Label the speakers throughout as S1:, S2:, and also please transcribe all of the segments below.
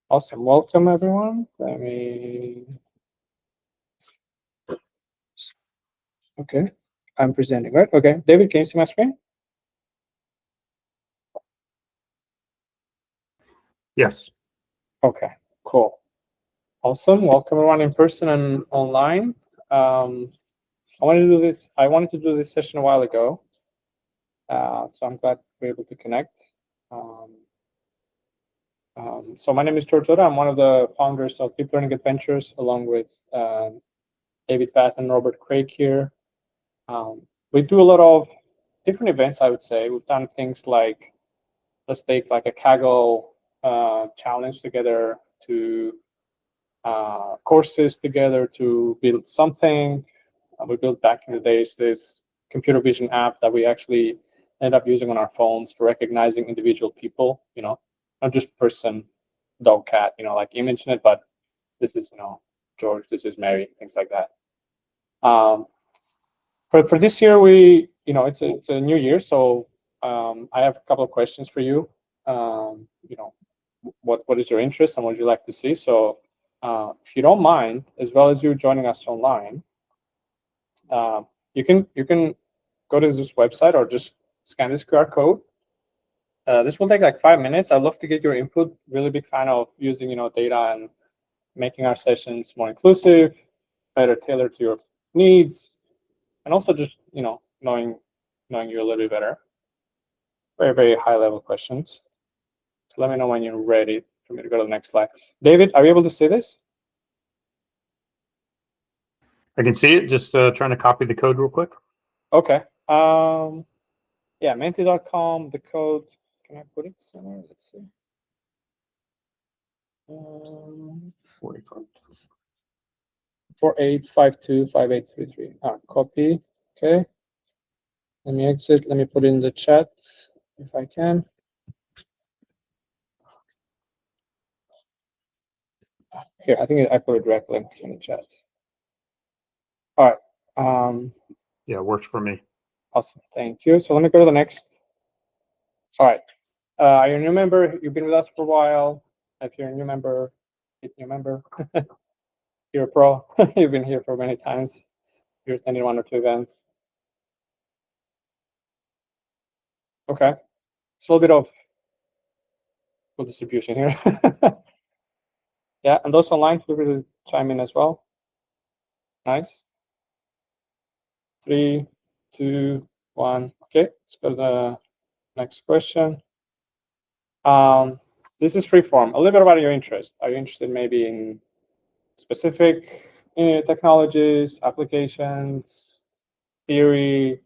S1: Awesome. Welcome, everyone. Okay, I'm presenting, right? Okay, David, can you see my screen?
S2: Yes.
S1: Okay, cool. Awesome. Welcome, everyone, in person and online. I wanted to do this session a while ago, so I'm glad we're able to connect. So my name is George Oda. I'm one of the founders of Deep Learning Adventures, along with David Bath and Robert Craig here. We do a lot of different events, I would say. We've done things like, let's take like a Kaggle challenge together, to courses together to build something. We built back in the days this computer vision app that we actually end up using on our phones for recognizing individual people, not just person, dog, cat, like image in it, but this is, George, this is Mary, things like that. For this year, it's a new year, so I have a couple of questions for you. What is your interest and what would you like to see? So if you don't mind, as well as you joining us online, you can go to this website or just scan this QR code. This will take like 5 minutes. I'd love to get your input. Really big fan of using data and making our sessions more inclusive, better tailored to your needs, and also just knowing you a little bit better. Very, very high level questions. So let me know when you're ready for me to go to the next slide. David, are you able to see this?
S2: I can see it. Just trying to copy the code real quick.
S1: Okay. Yeah, menti.com, the code. Can I put it somewhere? Let's see. 48525833. Copy. Okay. Let me exit. Let me put it in the chat if I can. Here, I think I put a direct link in the chat. All right.
S2: Yeah, it works for me.
S1: Awesome. Thank you. So let me go to the next. All right. Are you a new member? You've been with us for a while. If you're a new member, hit new member. You're a pro. You've been here for many times. You're attending 1 or 2 events. Okay. It's a little bit of full distribution here. Yeah, and those online, feel free to chime in as well. Nice. 3, 2, 1. Okay, let's go to the next question. This is free form. A little bit about your interest. Are you interested maybe in specific technologies, applications, theory,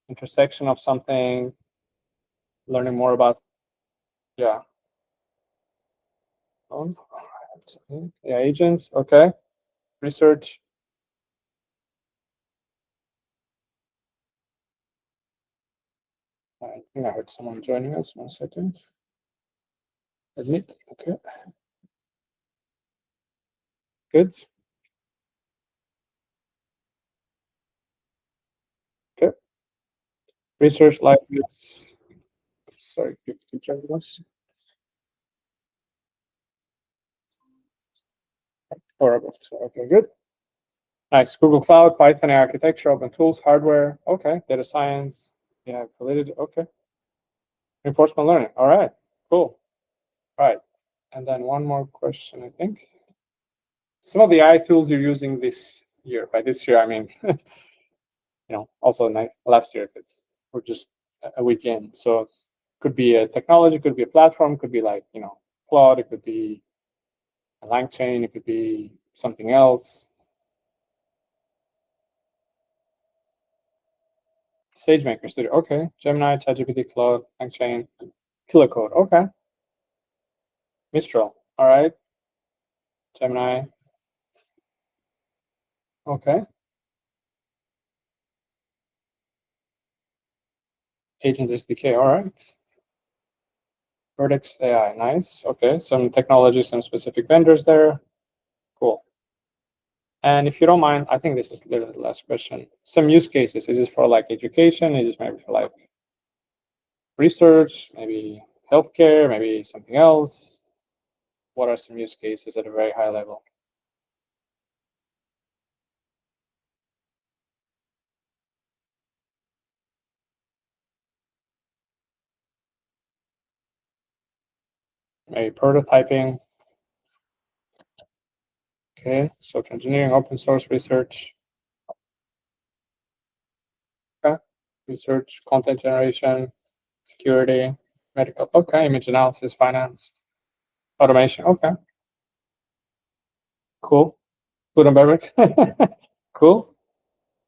S1: intersection of something, learning more about, yeah. Yeah, agents, okay. Research. I think I heard someone joining us. 1 second. Admit, okay. Good. Okay. Research like this. Sorry, keep checking this. Horrible. Okay, good. Nice. Google Cloud, Python architecture, open tools, hardware. Okay. Data science. Yeah, validity. Okay. Reinforcement learning. All right. Cool. All right. And then one more question, I think. Some of the AI tools you're using this year. By this year, I mean, also last year, we're just a weekend. So it could be a technology, could be a platform, could be like, Claude, it could be a LangChain, it could be something else. SageMaker Studio, okay. Gemini, ChatGPT, Claude, LangChain, Killer Code, okay. Mistral, all right. Gemini, okay. Agent SDK, all right. Vertex AI, nice. Okay, some technology, some specific vendors there. Cool. And if you don't mind, I think this is literally the last question. Some use cases. Is this for like education? Is this maybe for like research? Maybe healthcare, maybe something else? What are some use cases at a very high level? Maybe prototyping. Okay, software engineering, open source research. Okay, research, content generation, security, medical. Okay, image analysis, finance, automation. Okay, cool. Food and beverage. Cool.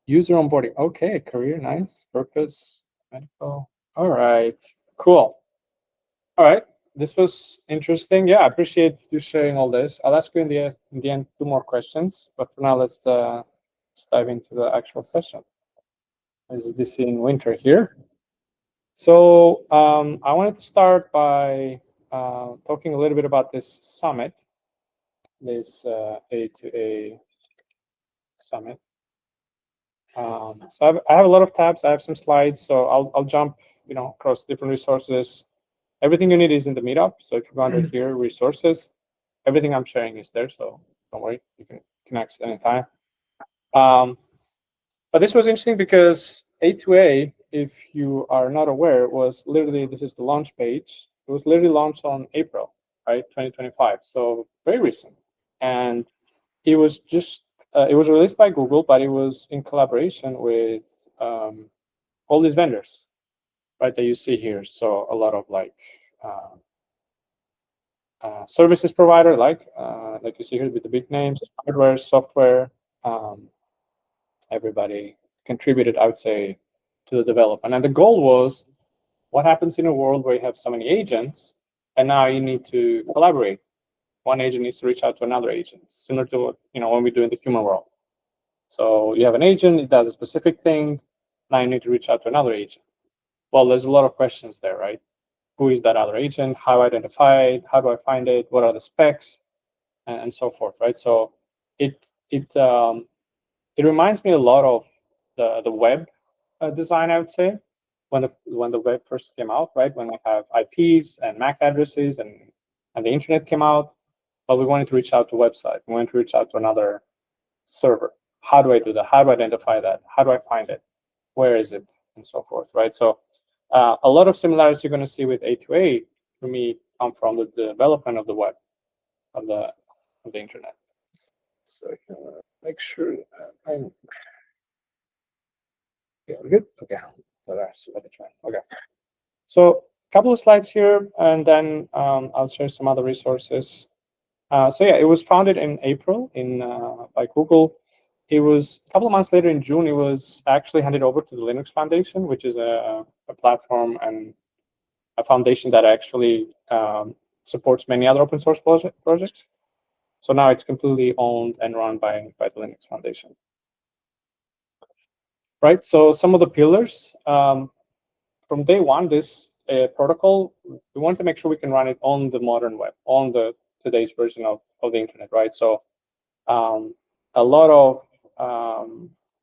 S1: User onboarding. Okay, career, nice. Purpose, medical. All right, cool. All right, this was interesting. Yeah, I appreciate you sharing all this. I'll ask you in the end 2 more questions, but for now, let's dive into the actual session. As you see in winter here. So I wanted to start by talking a little bit about this summit, this A2A Summit. So I have a lot of tabs. I have some slides, so I'll jump, across different resources. Everything you need is in the meetup. So if you go under here, resources, everything I'm sharing is there. So don't worry, you can access anytime. But this was interesting because A2A, if you are not aware, was literally, this is the launch page. It was literally launched on April, right, 2025. So very recent. And it was just, it was released by Google, but it was in collaboration with all these vendors, right, that you see here. So a lot of like services provider, like you see here with the big names, hardware, software, everybody contributed, I would say, to the development. And the goal was, what happens in a world where you have so many agents, and now you need to collaborate? One agent needs to reach out to another agent, similar to what when we do in the human world. So you have an agent, it does a specific thing. Now you need to reach out to another agent. Well, there's a lot of questions there, right? Who is that other agent? How do I identify it? How do I find it? What are the specs? And so forth, right? So it reminds me a lot of the web design, I would say, when the web first came out, right? When we have IPs and MAC addresses and the internet came out, but we wanted to reach out to a website. We wanted to reach out to another server. How do I do that? How do I identify that? How do I find it? Where is it? And so forth, right? So a lot of similarities you're going to see with A2A, for me, come from the development of the web, of the internet. So make sure I'm good. Okay, okay. So a couple of slides here, and then I'll share some other resources. So yeah, it was founded in April by Google. It was a couple of months later in June, it was actually handed over to the Linux Foundation, which is a platform and a foundation that actually supports many other open source projects. So now it's completely owned and run by the Linux Foundation. Right, so some of the pillars. From day one, this protocol, we want to make sure we can run it on the modern web, on today's version of the internet, right? So a lot of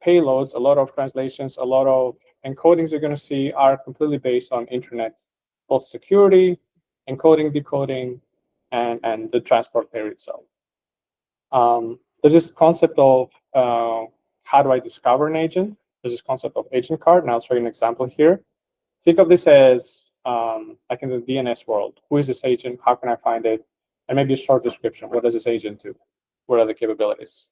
S1: payloads, a lot of translations, a lot of encodings you're going to see are completely based on internet, both security, encoding, decoding, and the transport layer itself. There's this concept of how do I discover an agent? There's this concept of agent card, and I'll show you an example here. Think of this as like in the DNS world. Who is this agent? How can I find it? And maybe a short description. What does this agent do? What are the capabilities?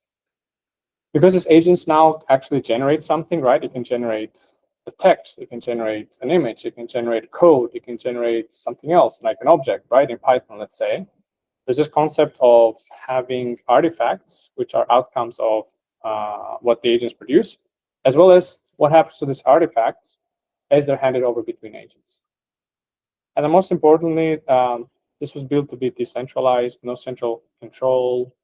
S1: Because this agents now actually generate something, right? It can generate the text. It can generate an image. It can generate code. It can generate something else, like an object, right? In Python, let's say. There's this concept of having artifacts, which are outcomes of what the agents produce, as well as what happens to these artifacts as they're handed over between agents. And then most importantly, this was built to be decentralized, no central control.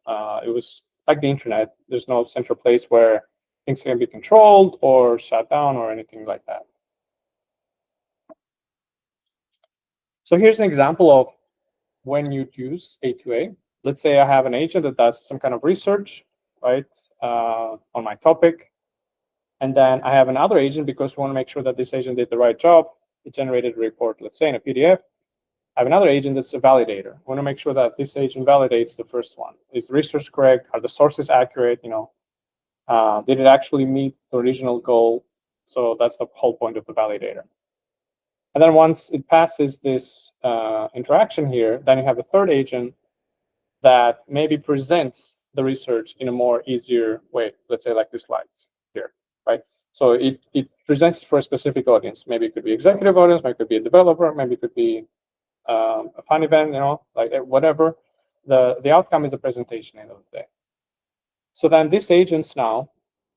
S1: It was like the internet. There's no central place where things can be controlled or shut down or anything like that. So here's an example of when you use A2A. Let's say I have an agent that does some kind of research, right, on my topic. And then I have another agent because we want to make sure that this agent did the right job. It generated a report, let's say, in a PDF. I have another agent that's a validator. I want to make sure that this agent validates the first one. Is the research correct? Are the sources accurate? Did it actually meet the original goal? So that's the whole point of the validator. And then once it passes this interaction here, then you have a third agent that maybe presents the research in a more easier way. Let's say like the slides here, right? So it presents for a specific audience. Maybe it could be executive audience, maybe it could be a developer, maybe it could be a fun event, like whatever. The outcome is a presentation end of the day. So then these agents now,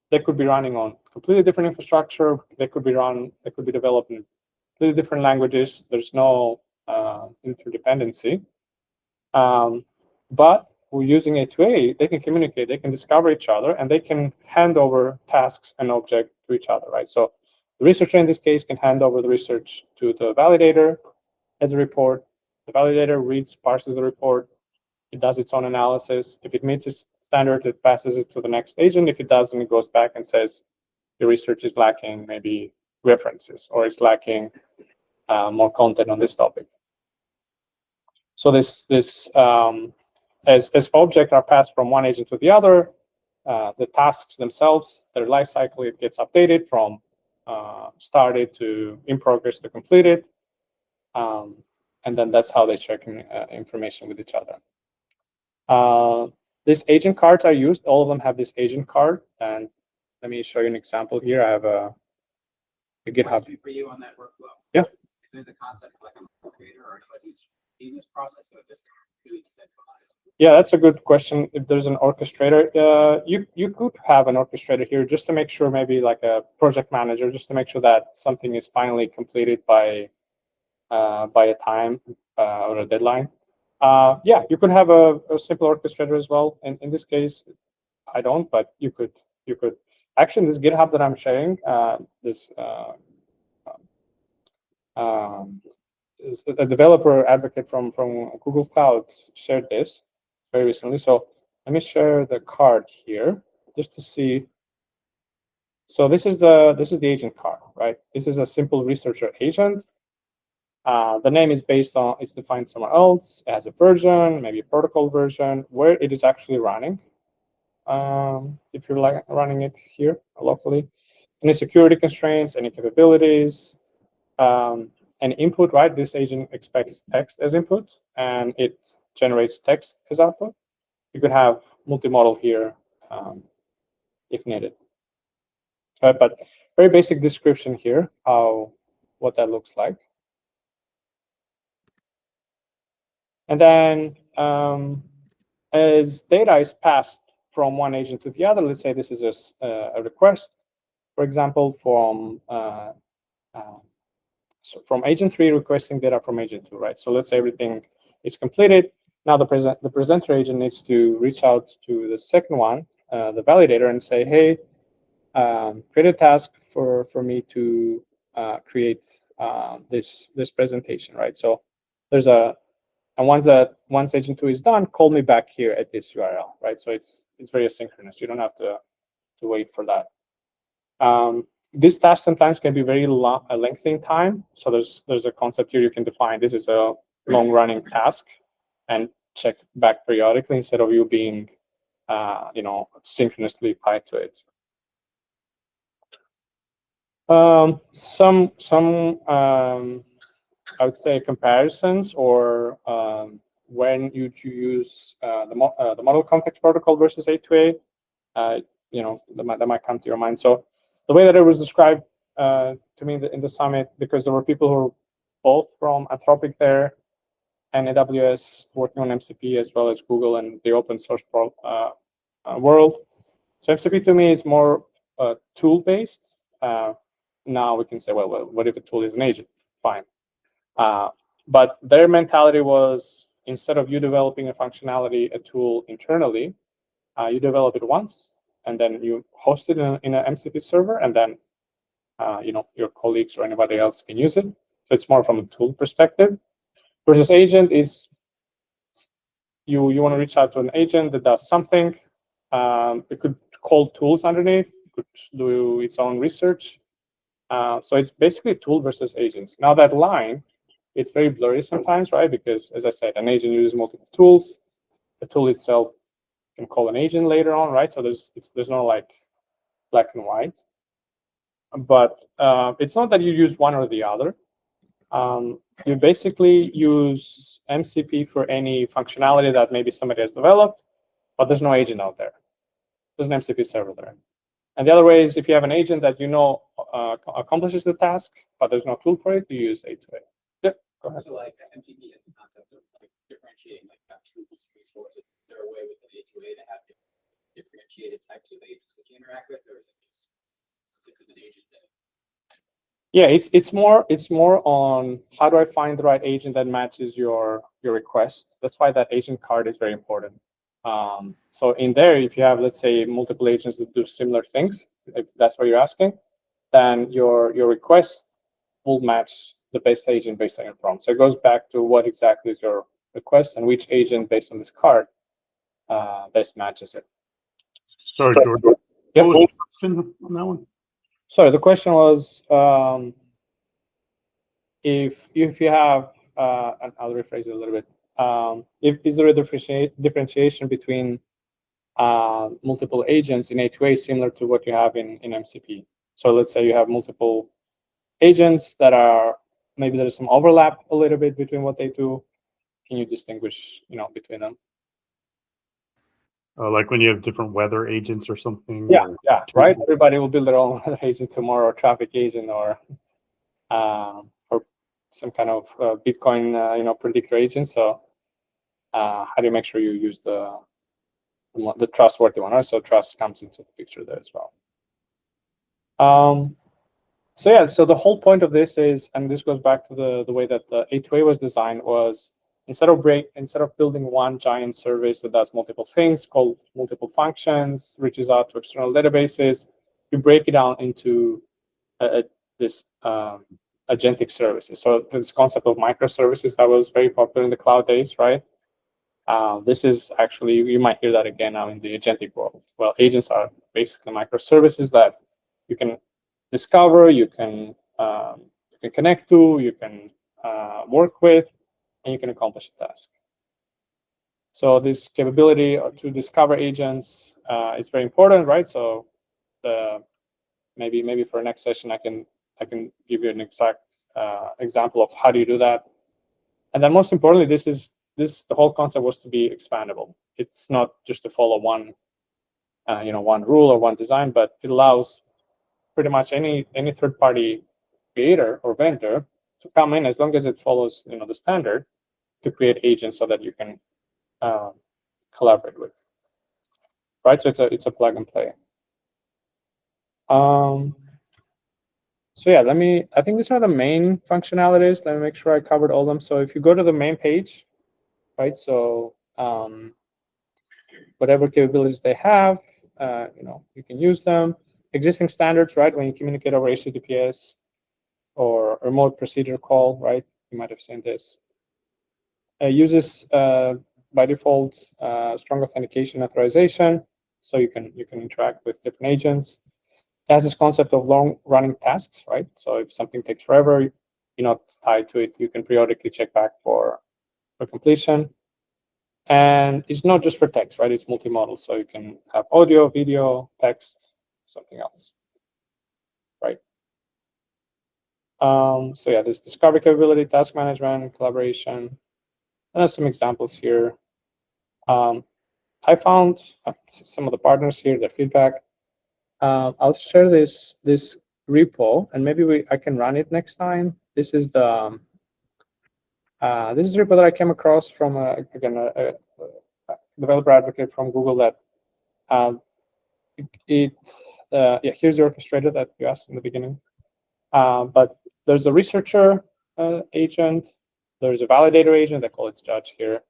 S1: they could be running on completely different infrastructure. They could be developed in completely different languages. There's no interdependency. But we're using A2A, they can communicate, they can discover each other, and they can hand over tasks and objects to each other, right? So the researcher in this case can hand over the research to the validator as a report. The validator reads, parses the report. It does its own analysis. If it meets its standard, it passes it to the next agent. If it doesn't, it goes back and says, your research is lacking maybe references, or it's lacking more content on this topic. So as objects are passed from one agent to the other, the tasks themselves, their life cycle, it gets updated from started to in progress to completed. And then that's how they check information with each other. These agent cards are used. All of them have this agent card. And let me show you an example here. I have a GitHub.
S3: For you on that workflow.
S1: Yeah.
S3: Is there the concept of like a creator or anybody's in this process of this really decentralized?
S1: Yeah, that's a good question. If there's an orchestrator, you could have an orchestrator here just to make sure, maybe like a project manager, just to make sure that something is finally completed by a time or a deadline. Yeah, you could have a simple orchestrator as well. And in this case, I don't, but you could. Actually, this GitHub that I'm sharing, a developer advocate from Google Cloud shared this very recently. So let me share the card here just to see. So this is the agent card, right? This is a simple researcher agent. The name is it's defined somewhere else. It has a version, maybe a protocol version, where it is actually running. If you're like running it here locally, any security constraints, any capabilities, an input, right? This agent expects text as input, and it generates text as output. You could have multimodal here if needed. But very basic description here, what that looks like. And then as data is passed from one agent to the other, let's say this is a request, for example, from agent 3 requesting data from agent 2, right? So let's say everything is completed. Now the presenter agent needs to reach out to the second one, the validator, and say, hey, create a task for me to create this presentation, right? So there's once agent 2 is done, call me back here at this URL, right? So it's very asynchronous. You don't have to wait for that. These tasks sometimes can be very lengthy in time. So there's a concept here you can define. This is a long-running task, and check back periodically instead of you being, synchronously tied to it. Some I would say comparisons, or when you use the model context protocol versus A2A, that might come to your mind. So the way that it was described to me in the summit, because there were people who were both from Anthropic there and AWS working on MCP, as well as Google and the open source world. So MCP to me is more tool-based. Now we can say, well, what if a tool is an agent? Fine. But their mentality was, instead of you developing a functionality, a tool internally, you develop it once, and then you host it in an MCP server, and then your colleagues or anybody else can use it. So it's more from a tool perspective. Versus agent is you want to reach out to an agent that does something. It could call tools underneath. It could do its own research. So it's basically tool versus agents. Now that line it's very blurry sometimes, right? Because as I said, an agent uses multiple tools. The tool itself can call an agent later on, right? So there's no like black and white. But it's not that you use one or the other. You basically use MCP for any functionality that maybe somebody has developed, but there's no agent out there. There's an MCP server there. And the other way is if you have an agent that you know accomplishes the task, but there's no tool for it, you use A2A. Yeah, go ahead.
S3: So like MTP has the concept of like differentiating like tools resources. Is there a way with an A2A to have differentiated types of agents that you interact with, or is it just it's an agent that
S1: Yeah, it's more on how do I find the right agent that matches your request. That's why that agent card is very important. So in there, if you have, let's say, multiple agents that do similar things, if that's what you're asking, then your request will match the best agent based on your prompt. So it goes back to what exactly is your request and which agent based on this card best matches it.
S2: Sorry, George.
S1: Yep.
S2: What was the question on that one?
S1: Sorry, the question was if you have, and I'll rephrase it a little bit. Is there a differentiation between multiple agents in A2A similar to what you have in MCP? So let's say you have multiple agents that are, maybe there's some overlap a little bit between what they do. Can you distinguish, between them?
S2: Like when you have different weather agents or something?
S1: Yeah,
S2: or
S1: yeah, right. Everybody will build their own weather agent tomorrow, or traffic agent, or some kind of Bitcoin, predictor agent. So how do you make sure you use the trustworthy one? Right? So trust comes into the picture there as well. So yeah, so the whole point of this is, and this goes back to the way that the A2A was designed, was instead of building one giant service that does multiple things, called multiple functions, reaches out to external databases, you break it down into this agentic services. So this concept of microservices that was very popular in the cloud days, right? This is actually, you might hear that again now in the agentic world. Well, agents are basically microservices that you can discover, you can connect to, you can work with, and you can accomplish a task. So this capability to discover agents is very important, right? So maybe for next session I can give you an exact example of how do you do that. And then most importantly, the whole concept was to be expandable. It's not just to follow one one rule or one design, but it allows pretty much any third-party creator or vendor to come in, as long as it follows the standard, to create agents so that you can collaborate with. Right, so it's a plug and play. So yeah, I think these are the main functionalities. Let me make sure I covered all of them. So if you go to the main page, right, so whatever capabilities they have, you can use them. Existing standards, right, when you communicate over HTTPS or remote procedure call, right, you might have seen this. Uses by default strong authentication authorization, so you can interact with different agents. It has this concept of long-running tasks, right? So if something takes forever, you're not tied to it. You can periodically check back for completion. And it's not just for text, right? It's multimodal, so you can have audio, video, text, something else, right? So yeah, this discovery capability, task management, collaboration. And there's some examples here. I found some of the partners here, their feedback. I'll share this repo, and maybe I can run it next time. This is the this is a repo that I came across from again a developer advocate from Google that yeah, here's the orchestrator that you asked in the beginning. But there's a researcher agent, there's a validator agent, they call it judge here.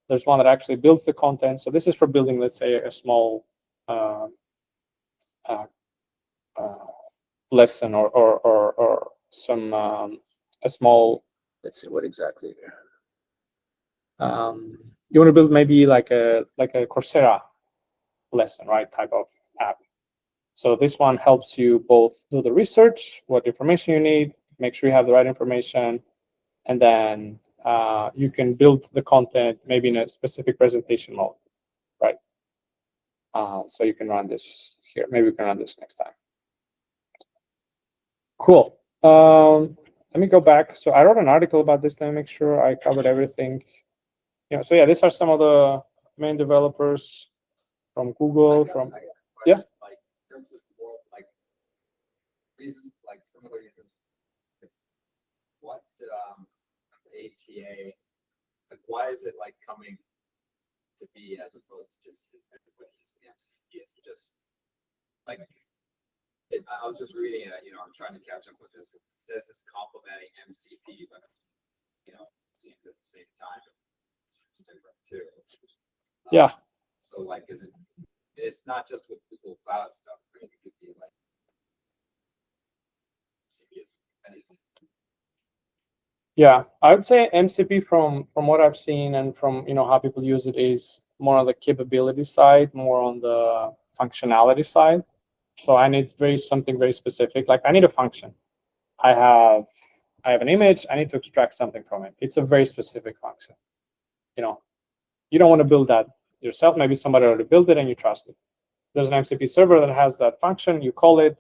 S1: There's one that actually builds the content. So this is for building, let's say, a small lesson or some a small, let's see what exactly here. You want to build maybe like a Coursera lesson, right, type of app. So this one helps you both do the research, what information you need, make sure you have the right information, and then you can build the content maybe in a specific presentation mode, right? So you can run this here. Maybe we can run this next time. Cool. Let me go back. So I wrote an article about this. Let me make sure I covered everything. So yeah, these are some of the main developers from Google. Yeah.
S3: Like in terms of more like reason, like some of the reasons. What ATA, like why is it like coming to be as opposed to just everybody using the MCP? Is it just like I was just reading it, I'm trying to catch up with this. It says it's complementing MCP, but it seems at the same time it seems different too.
S1: Yeah.
S3: So like, it's not just with Google Cloud stuff, right? It could be like MCP is anything.
S1: Yeah, I would say MCP from what I've seen and from how people use it is more on the capability side, more on the functionality side. So I need something very specific. Like I need a function. I have an image. I need to extract something from it. It's a very specific function. You don't want to build that yourself. Maybe somebody already built it and you trust it. There's an MCP server that has that function. You call it,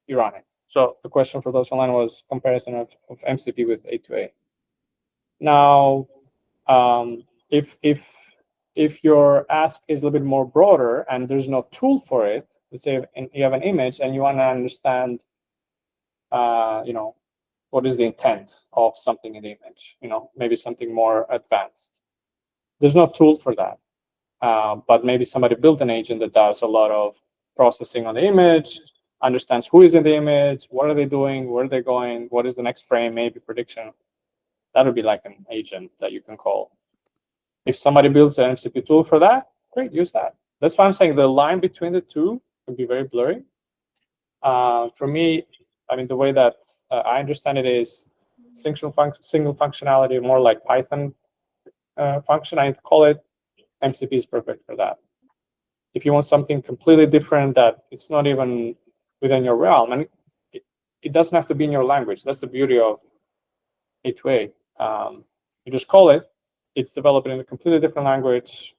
S1: you run it. So the question for those online was comparison of MCP with A2A. Now, if your ask is a little bit more broader and there's no tool for it, let's say you have an image and you want to understand, what is the intent of something in the image, maybe something more advanced. There's no tool for that, but maybe somebody built an agent that does a lot of processing on the image, understands who is in the image, what are they doing, where are they going, what is the next frame, maybe prediction. That would be like an agent that you can call. If somebody builds an MCP tool for that, great, use that. That's why I'm saying the line between the two can be very blurry. For me, I mean, the way that I understand it is single functionality, more like Python function. I call it MCP is perfect for that. If you want something completely different that it's not even within your realm, and it doesn't have to be in your language. That's the beauty of A2A. You just call it. It's developed in a completely different language.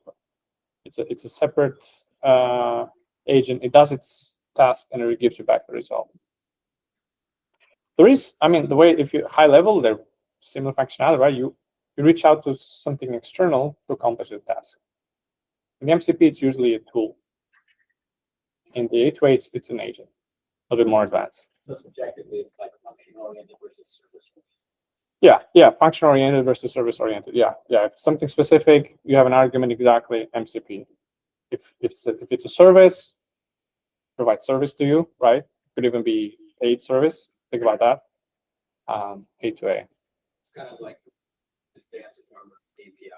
S1: It's a separate agent. It does its task and it gives you back the result. There is, I mean, the way if you high level, they're similar functionality, right? You reach out to something external to accomplish the task. In the MCP, it's usually a tool. In the A2A, it's an agent, a little bit more advanced.
S3: So subjectively, it's like function-oriented versus service-oriented.
S1: Yeah, function-oriented versus service-oriented. Yeah. If it's something specific, you have an argument exactly MCP. If it's a service, provide service to you, right? Could even be paid service. Think about that. A2A.
S3: It's kind of like advanced form of API.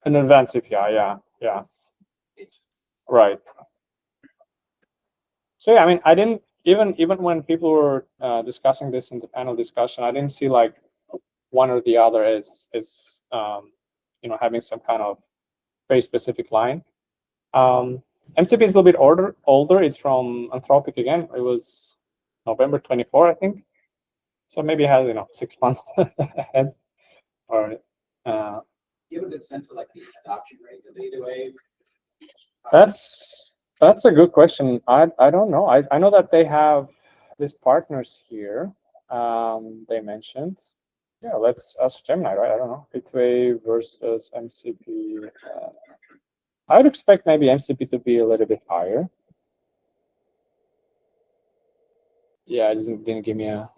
S1: An advanced API, yeah. Right. So yeah, I mean, I didn't even when people were discussing this in the panel discussion, I didn't see like one or the other as having some kind of very specific line. MCP is a little bit older. It's from Anthropic again. It was November 24, I think. So maybe it has 6 months ahead. Or
S3: do you have a good sense of like the adoption rate of A2A?
S1: That's a good question. I don't know. I know that they have these partners here. They mentioned. Yeah, let's ask Gemini, right? I don't know. A2A versus MCP. I would expect maybe MCP to be a little bit higher. Yeah, it didn't give me a.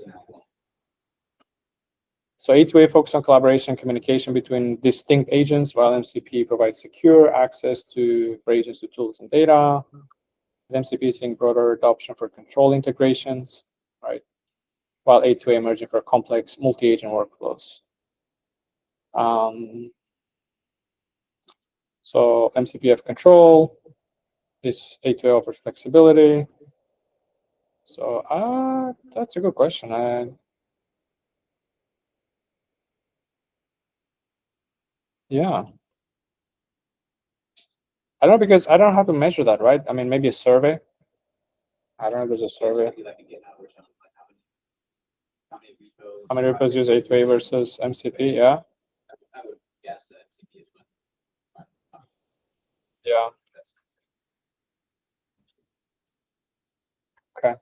S1: So A2A focuses on collaboration and communication between distinct agents, while MCP provides secure access for agents to tools and data. MCP is seeing broader adoption for control integrations, right? While A2A emerging for complex multi-agent workflows. So MCP have control. This A2A offers flexibility. So that's a good question. Yeah. I don't know, because I don't have to measure that, right? I mean, maybe a survey. I don't know if there's a survey.
S3: Like how many repos repos.
S1: How many repos use A2A versus MCP? Yeah.
S3: I would guess that MCP is one.
S1: Yeah.
S3: That's
S1: Okay.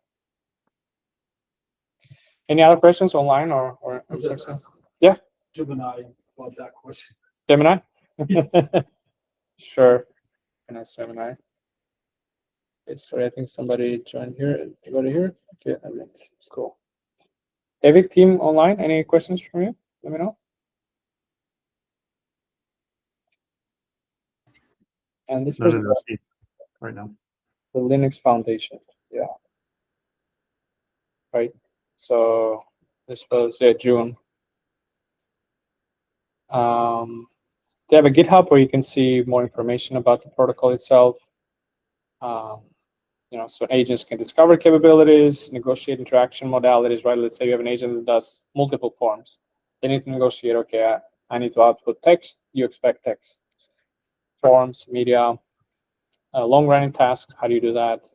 S1: Any other questions online or in person? Yeah.
S4: Gemini, love that question.
S1: Gemini? Sure. Can I Gemini? Okay, sorry, I think somebody joined here. Anybody here? Okay, I mean, it's cool. David, team online, any questions from you? Let me know. And this was
S2: Nothing to see right now.
S1: the Linux Foundation. Yeah. Right. So this was June. They have a GitHub where you can see more information about the protocol itself. So agents can discover capabilities, negotiate interaction modalities, right? Let's say you have an agent that does multiple forms. They need to negotiate, okay, I need to output text, you expect text. Forms, media, long-running tasks, how do you do that?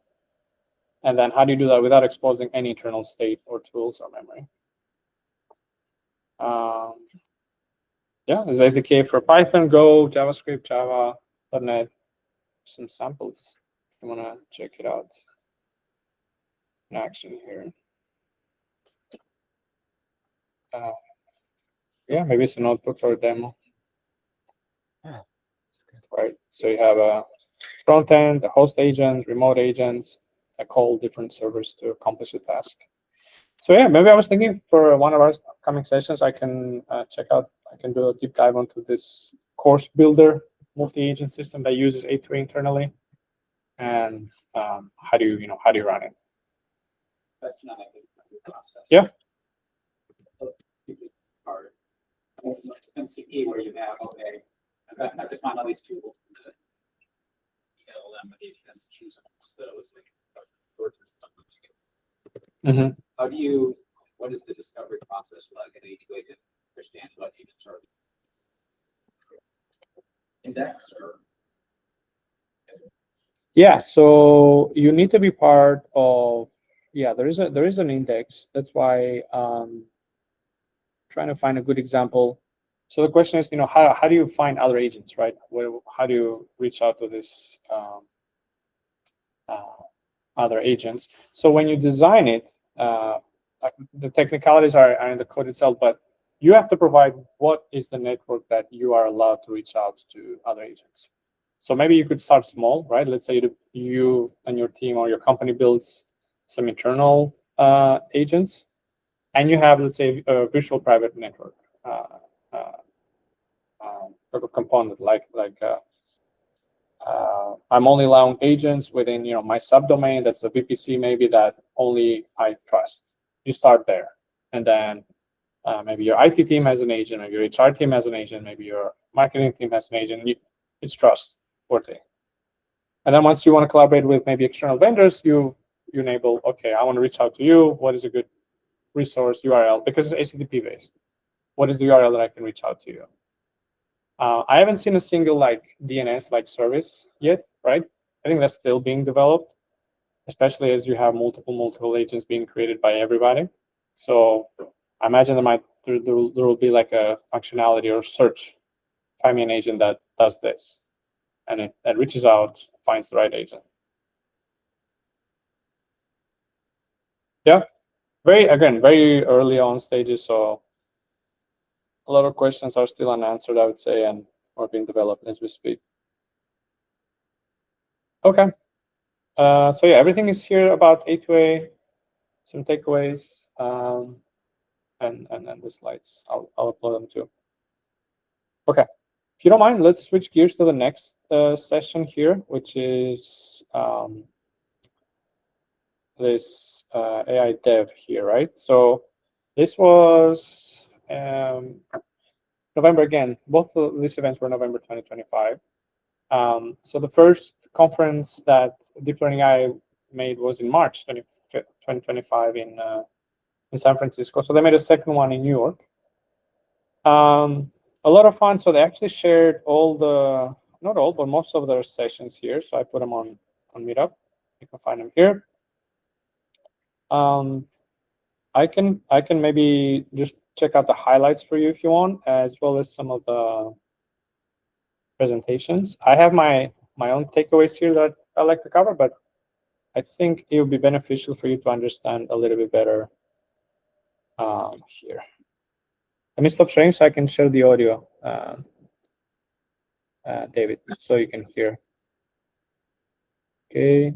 S1: And then how do you do that without exposing any internal state or tools or memory? Yeah, there's SDK for Python, Go, JavaScript, Java, .NET, some samples. If you want to check it out in action here. Yeah, maybe it's a notebook or a demo. Right, so you have a front end, a host agent, remote agents that call different servers to accomplish a task. So yeah, maybe I was thinking for one of our upcoming sessions, I can check out, I can do a deep dive onto this course builder multi-agent system that uses A2A internally, and how do you run it?
S3: question on the process.
S1: Yeah.
S3: Part of MCP where you have, okay, I have to find all these tools. LLM, but you have to choose amongst those. What is the discovery process like in A2A to understand what agents are index or?
S1: Yeah, so you need to be part of, there is an index. That's why trying to find a good example. So the question is, how do you find other agents, right? How do you reach out to this other agents? So when you design it, the technicalities are in the code itself, but you have to provide what is the network that you are allowed to reach out to other agents. So maybe you could start small, right? Let's say you and your team or your company builds some internal agents, and you have, let's say, a virtual private network a component like I'm only allowing agents within my subdomain. That's a VPC maybe that only I trust. You start there, and then maybe your IT team has an agent, maybe your HR team has an agent, maybe your marketing team has an agent. It's trustworthy. And then once you want to collaborate with maybe external vendors, you enable, okay, I want to reach out to you. What is a good resource URL? Because it's HTTP based. What is the URL that I can reach out to you? I haven't seen a single DNS service yet, right? I think that's still being developed, especially as you have multiple agents being created by everybody. So I imagine there will be a functionality or search, find me an agent that does this, and it reaches out, finds the right agent. Yeah, very early on stages, so a lot of questions are still unanswered, I would say, and are being developed as we speak. Okay. So yeah, everything is here about A2A, some takeaways, and the slides. I'll upload them too. Okay. If you don't mind, let's switch gears to the next session here, which is this AI Dev here, right? So this was November again. Both of these events were November 2025. So the first conference that Deep Learning AI made was in March 2025 in San Francisco. So they made a second one in New York. A lot of fun. So they actually shared not all, but most of their sessions here. So I put them on Meetup. You can find them here. I I can maybe just check out the highlights for you if you want, as well as some of the presentations. I have my own takeaways here that I like to cover, but I think it would be beneficial for you to understand a little bit better here. Let me stop sharing so I can share the audio, David, so you can hear. Okay.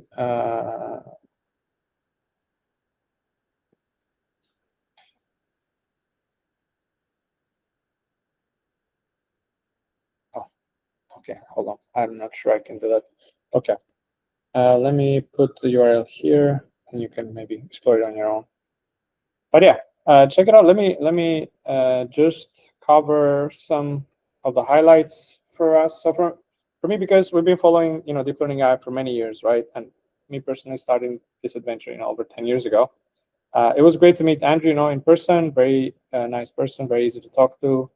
S1: Okay, hold on. I'm not sure I can do that. Okay. Let me put the URL here, and you can maybe explore it on your own. But yeah, check it out. Let me just cover some of the highlights for us. So for me, because we've been following deep learning AI for many years, right? And me personally starting this adventure over 10 years ago. It was great to meet Andrew, in person. Very nice person, very easy to talk to.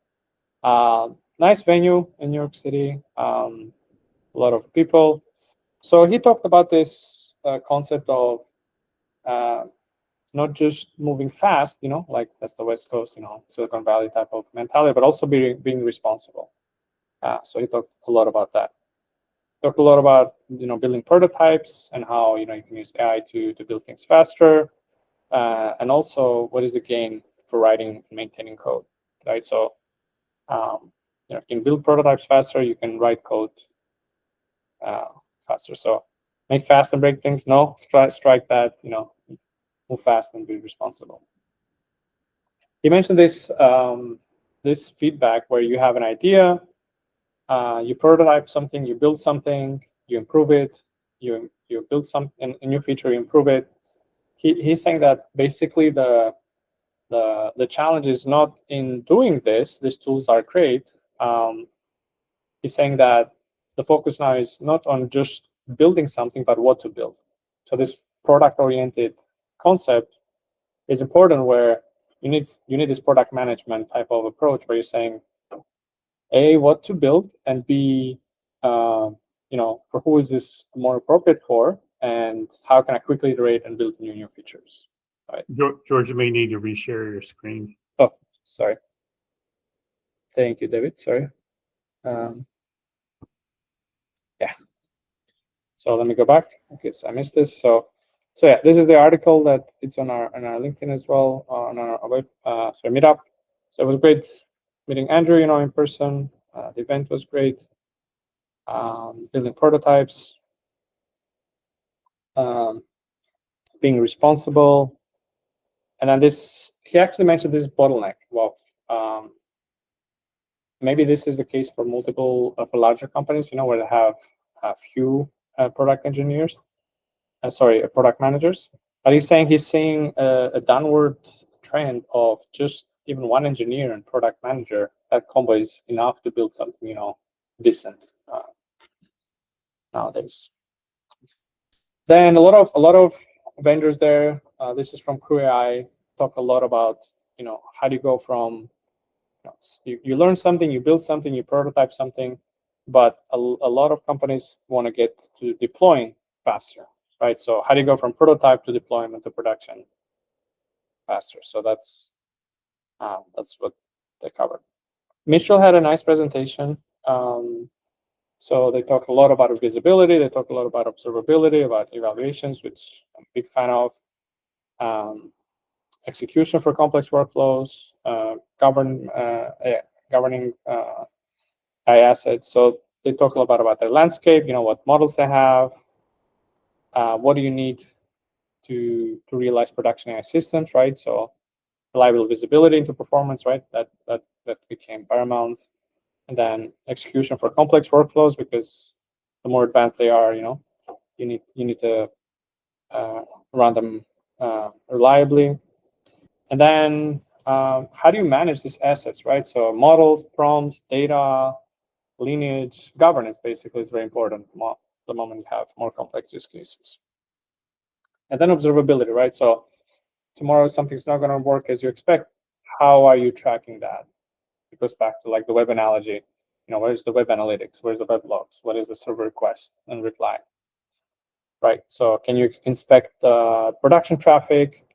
S1: Nice venue in New York City. A lot of people. So he talked about this concept of not just moving fast, like that's the West Coast, Silicon Valley type of mentality, but also being responsible. So he talked a lot about that. Talked a lot about building prototypes and how you can use AI to build things faster, and also what is the gain for writing and maintaining code, right? So you can build prototypes faster, you can write code faster. So make fast and break things. No, strike that. Move fast and be responsible. He mentioned this this feedback where you have an idea, you prototype something, you build something, you improve it, you build a new feature, you improve it. He's saying that basically the challenge is not in doing this. These tools are great. He's saying that the focus now is not on just building something, but what to build. So this product-oriented concept is important, where you need this product management type of approach, where you're saying, A, what to build, and B, for who is this more appropriate for, and how can I quickly iterate and build new features. Right.
S2: George, you may need to reshare your screen.
S1: Oh, sorry. Thank you, David. Sorry. Yeah. So let me go back. Okay, so I missed this. So yeah, this is the article that it's on our LinkedIn as well, on our web. So meetup. So it was great meeting Andrew, in person. The event was great. Building prototypes, being responsible, and then he actually mentioned this bottleneck. Well, maybe this is the case for multiple for larger companies, where they have a few product engineers. Product managers. But he's seeing a downward trend of just even one engineer and product manager. That combo is enough to build something, decent nowadays. Then a lot of vendors there. This is from Crew AI. Talk a lot about how do you go from you learn something, you build something, you prototype something, but a lot of companies want to get to deploying faster. Right, so how do you go from prototype to deployment to production faster? So that's what they covered. Mitchell had a nice presentation. So they talk a lot about visibility. They talk a lot about observability, about evaluations, which I'm a big fan of. Execution for complex workflows, governing AI assets. So they talk a lot about their landscape. What models they have. What do you need to realize production AI systems, right? So reliable visibility into performance, right? That became paramount. And then execution for complex workflows, because the more advanced they are, you need to run them reliably. And then how do you manage these assets, right? So models, prompts, data, lineage, governance basically is very important the moment you have more complex use cases. And then observability, right? So tomorrow something's not going to work as you expect. How are you tracking that? It goes back to like the web analogy. Where's the web analytics? Where's the web logs? What is the server request and reply? Right. So can you inspect the production traffic?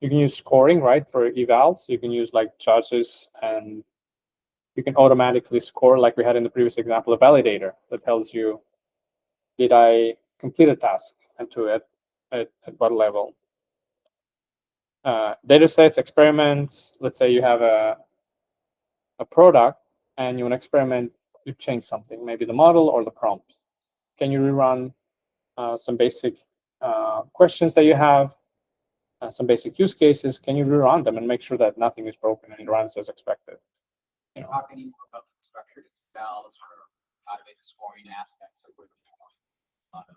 S1: you can use scoring, right, for evals. You can use like judges, and you can automatically score, like we had in the previous example, a validator that tells you, did I complete a task and to it at what level? Data sets, experiments. Let's say you have a product and you want to experiment, you change something, maybe the model or the prompt. Can you rerun some basic questions that you have, some basic use cases? Can you rerun them and make sure that nothing is broken and it runs as expected? You know,
S3: Talking more about the structured evals or automated scoring aspects of where we're going. A lot of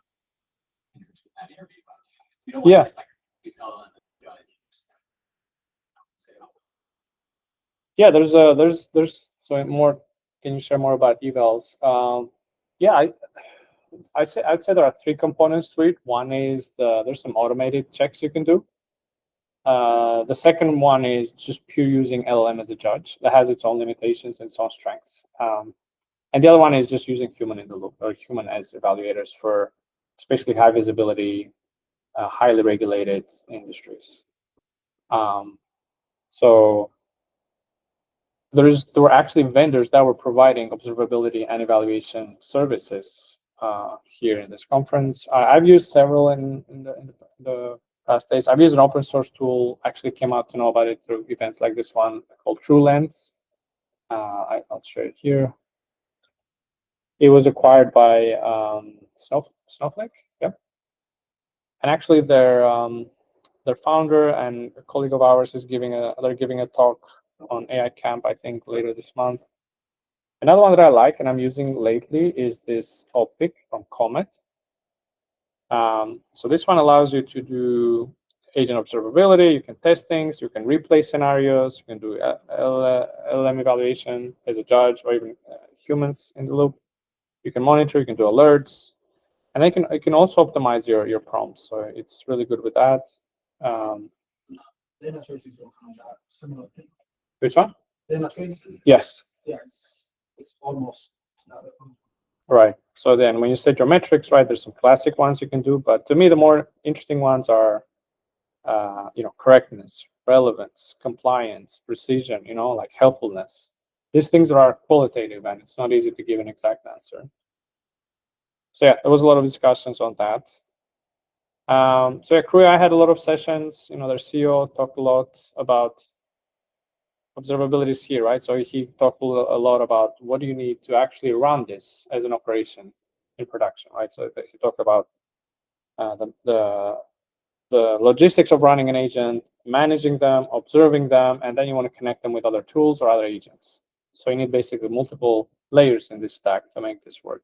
S3: interest in that area, but you don't want
S1: Yeah.
S3: to just like you tell them the judge.
S1: Yeah, there's so more. Can you share more about evals? Yeah, I'd say there are three components to it. One is there's some automated checks you can do. The second one is just pure using LLM as a judge. That has its own limitations and its own strengths. And the other one is just using human in the loop or human as evaluators for especially high visibility, highly regulated industries. So there were actually vendors that were providing observability and evaluation services here in this conference. I've used several in the past days. I've used an open source tool. Actually came out to know about it through events like this one called TrueLens. I'll share it here. It was acquired by Snowflake. Yep. And actually, their founder and a colleague of ours is they're giving a talk on AI Camp, I think, later this month. Another one that I like and I'm using lately is this topic from Comet. So this one allows you to do agent observability. You can test things. You can replay scenarios. You can do LLM evaluation as a judge or even humans in the loop. You can monitor. You can do alerts, and you can also optimize your prompts. So it's really good with that.
S4: Data traces will come that similar thing.
S1: Which one?
S4: Data traces,
S1: Yes.
S4: yeah, it's almost
S1: Right. So then when you set your metrics, right, there's some classic ones you can do, but to me, the more interesting ones are, correctness, relevance, compliance, precision, like helpfulness. These things are qualitative and it's not easy to give an exact answer. So yeah, there was a lot of discussions on that. So yeah, Crew, I had a lot of sessions, their CEO talked a lot about observability here, right? So he talked a lot about what do you need to actually run this as an operation in production, right? So he talked about the logistics of running an agent, managing them, observing them, and then you want to connect them with other tools or other agents. So you need basically multiple layers in this stack to make this work.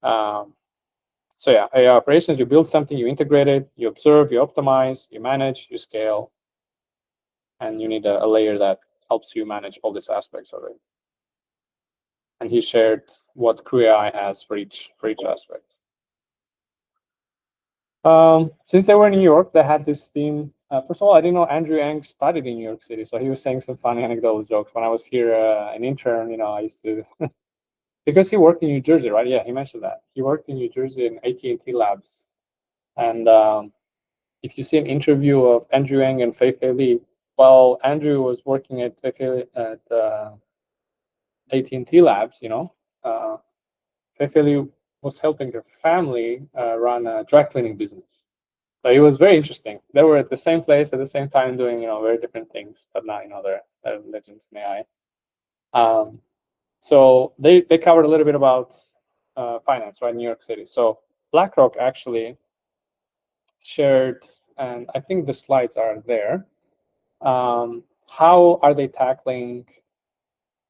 S1: So yeah, AI operations, you build something, you integrate it, you observe, you optimize, you manage, you scale, and you need a layer that helps you manage all these aspects of it. And he shared what Crew AI has for each aspect. Since they were in New York, they had this theme. First of all, I didn't know Andrew Yang studied in New York City, so he was saying some funny anecdotal jokes. When I was here, an intern, I used to, because he worked in New Jersey, right? Yeah, he mentioned that he worked in New Jersey in AT&T Labs, and if you see an interview of Andrew Yang and Fei-Fei Li, while Andrew was working at AT&T Labs, Fei-Fei Li was helping her family run a dry cleaning business. So it was very interesting. They were at the same place at the same time doing, very different things, but now, they're legends in AI. So they covered a little bit about finance, right, in New York City. So BlackRock actually shared, and I think the slides are there. How are they tackling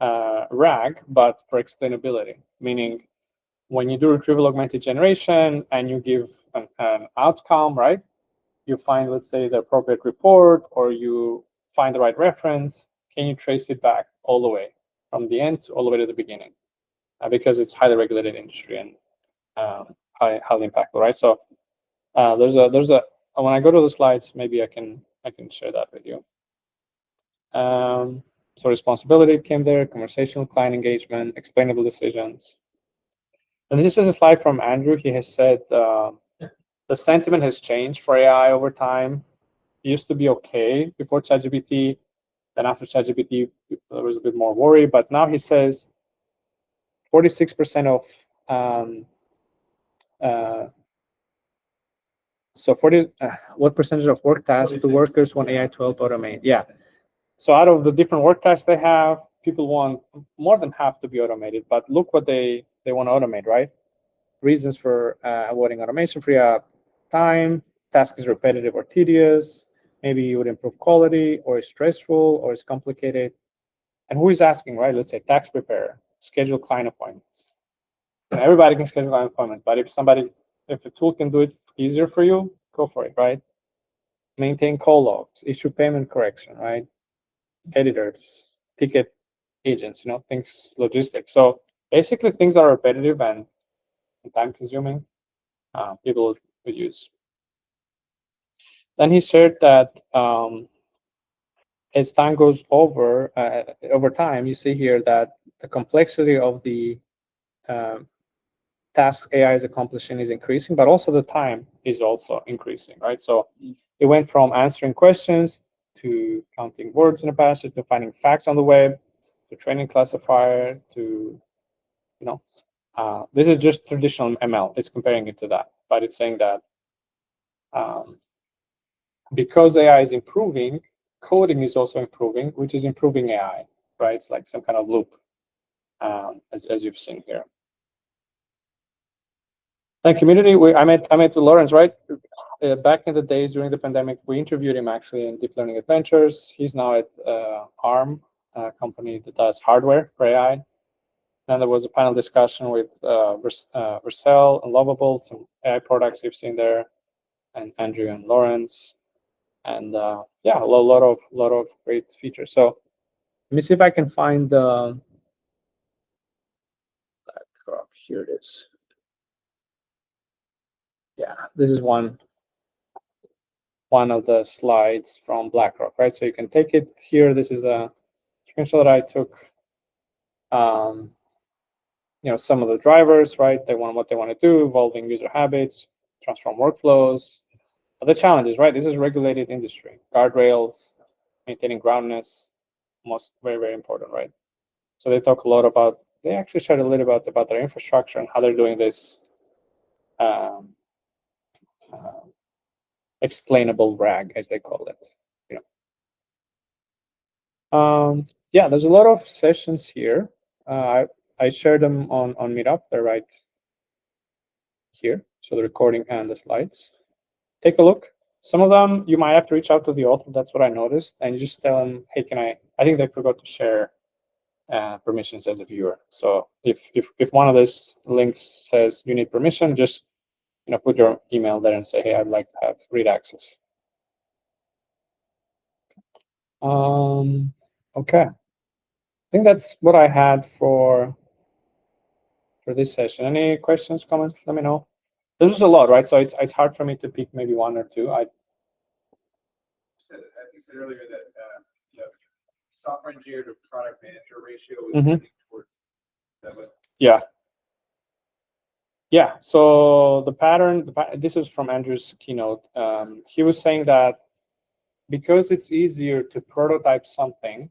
S1: RAG, but for explainability? Meaning, when you do retrieval augmented generation and you give an outcome, right? You find, let's say, the appropriate report, or you find the right reference. Can you trace it back all the way from the end all the way to the beginning? Because it's highly regulated industry and highly impactful, right? So there's a when I go to the slides, maybe I can share that with you. So responsibility came there, conversational client engagement, explainable decisions. And this is a slide from Andrew. He has said the sentiment has changed for AI over time. used to be okay before ChatGPT. Then after ChatGPT, there was a bit more worry. But now he says 46% of what percentage of work tasks do workers want AI to help automate? Yeah. So out of the different work tasks they have, people want more than half to be automated. But look what they want to automate, right? Reasons for avoiding automation: free up time, task is repetitive or tedious, maybe you would improve quality, or is stressful, or is complicated. And who is asking, right? Let's say tax preparer, schedule client appointments. And everybody can schedule client appointments, but if the tool can do it easier for you, go for it, right? Maintain call logs, issue payment correction, right? Editors, ticket agents, things, logistics. So basically things are repetitive and time consuming, people would use. Then he shared that as time goes over time, you see here that the complexity of the task AI is accomplishing is increasing, but also the time is also increasing, right? So it went from answering questions to counting words in a passage to finding facts on the web to training classifier to, this is just traditional ML. It's comparing it to that, but it's saying that because AI is improving, coding is also improving, which is improving AI, right? It's like some kind of loop, as you've seen here. And community, I met Lawrence, right? Back in the days during the pandemic, we interviewed him actually in Deep Learning Adventures. He's now at ARM, a company that does hardware for AI. Then there was a panel discussion with Vercel and Lovable, some AI products you've seen there, and Andrew and Lawrence, and yeah, a lot of great features. So let me see if I can find the BlackRock. Here it is. Yeah, this is one of the slides from BlackRock, right? So you can take it here. This is the screenshot that I took. Some of the drivers, right? What they want to do, evolving user habits, transform workflows. The challenges, right? This is a regulated industry. Guardrails, maintaining groundness, very, very important, right? So they talk a lot about, they actually shared a little bit about their infrastructure and how they're doing this explainable RAG, as they call it. Yeah, there's a lot of sessions here. I shared them on Meetup. They're right here. So the recording and the slides. Take a look. Some of them you might have to reach out to the author. That's what I noticed, and you just tell them, hey, I think they forgot to share permissions as a viewer. So if one of these links says you need permission, just put your email there and say, hey, I'd like to have read access. Okay. I think that's what I had for this session. Any questions, comments? Let me know. This is a lot, right? So it's hard for me to pick maybe one or two. I
S4: think you said earlier that software engineer to product manager ratio is moving towards that.
S1: Yeah. So the pattern, this is from Andrew's keynote. He was saying that because it's easier to prototype something,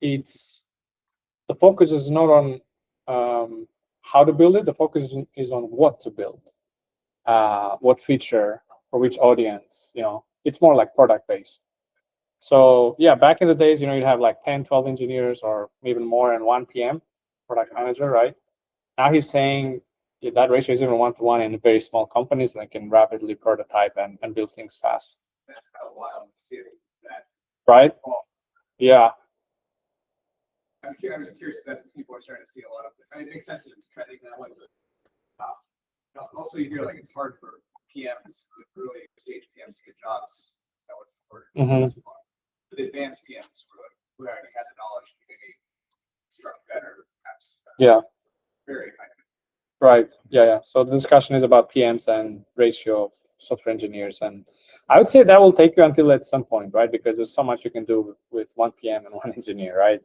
S1: the focus is not on how to build it. The focus is on what to build, what feature for which audience. It's more like product based. So yeah, back in the days, you'd have like 10, 12 engineers or even more and 1 PM, product manager, right? Now he's saying that ratio is even 1-to-1 in very small companies that can rapidly prototype and build things fast.
S4: That's kind of wild to see that.
S1: Right? Yeah.
S4: I'm just curious that people are starting to see a lot of it. I mean, it makes sense that it's trending that way, but also you hear like it's hard for PMs, early stage PMs to get jobs. So what's the word? But the advanced PMs who already had the knowledge to maybe struck better, perhaps.
S1: Yeah.
S4: Very high.
S1: Right. Yeah. So the discussion is about PMs and ratio of software engineers, and I would say that will take you until at some point, right? Because there's so much you can do with 1 PM and 1 engineer, right?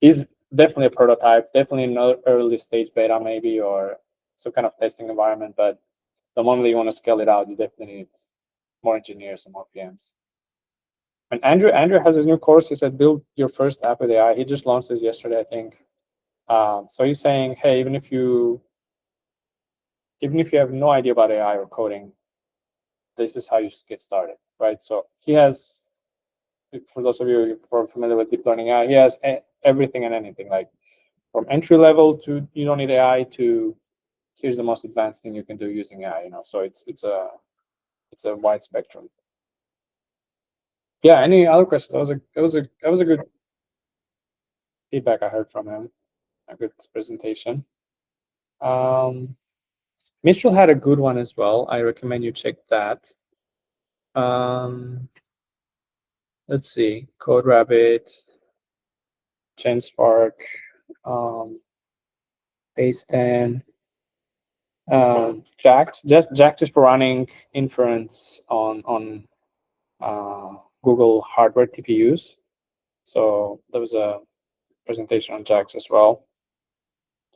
S1: He's definitely a prototype, definitely an early stage beta maybe, or some kind of testing environment. But the moment you want to scale it out, you definitely need more engineers and more PMs. And Andrew has his new course. He said, build your first app with AI. He just launched this yesterday, I think. So he's saying, hey, even if you have no idea about AI or coding, this is how you get started, right? So he has, for those of you who are familiar with deep learning AI, he has everything and anything, like from entry level to you don't need AI to here's the most advanced thing you can do using AI. So it's a wide spectrum. Yeah. Any other questions? That was a good feedback I heard from him. A good presentation. Mitchell had a good one as well. I recommend you check that. Let's see, CodeRabbit, GenSpark, Base10, Jax. Jax is for running inference on Google hardware TPUs. So there was a presentation on Jax as well.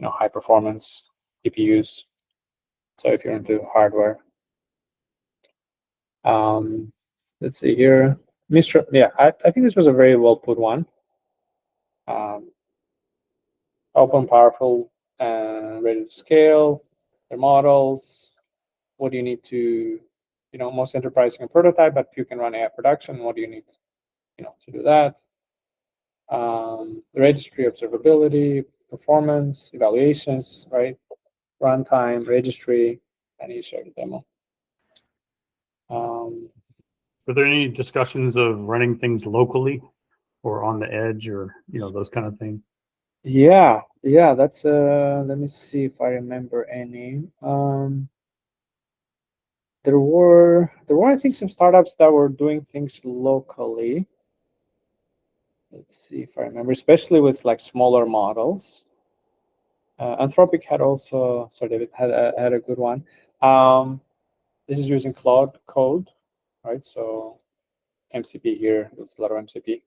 S1: High performance TPUs. So if you're into hardware, let's see here. Yeah, I think this was a very well put one. Open, powerful, ready to scale. Their models. What do you need to, most enterprise can prototype, but few can run AI production. What do you need, to do that? The registry, observability, performance, evaluations, right? Runtime, registry, and you share the demo.
S2: Were there any discussions of running things locally or on the edge or, those kind of things?
S1: Yeah, that's let me see if I remember any. There were I think some startups that were doing things locally. Let's see if I remember, especially with like smaller models. Anthropic had also, sorry, David had a good one. This is using Claude Code, right? So MCP here, there's a lot of MCP.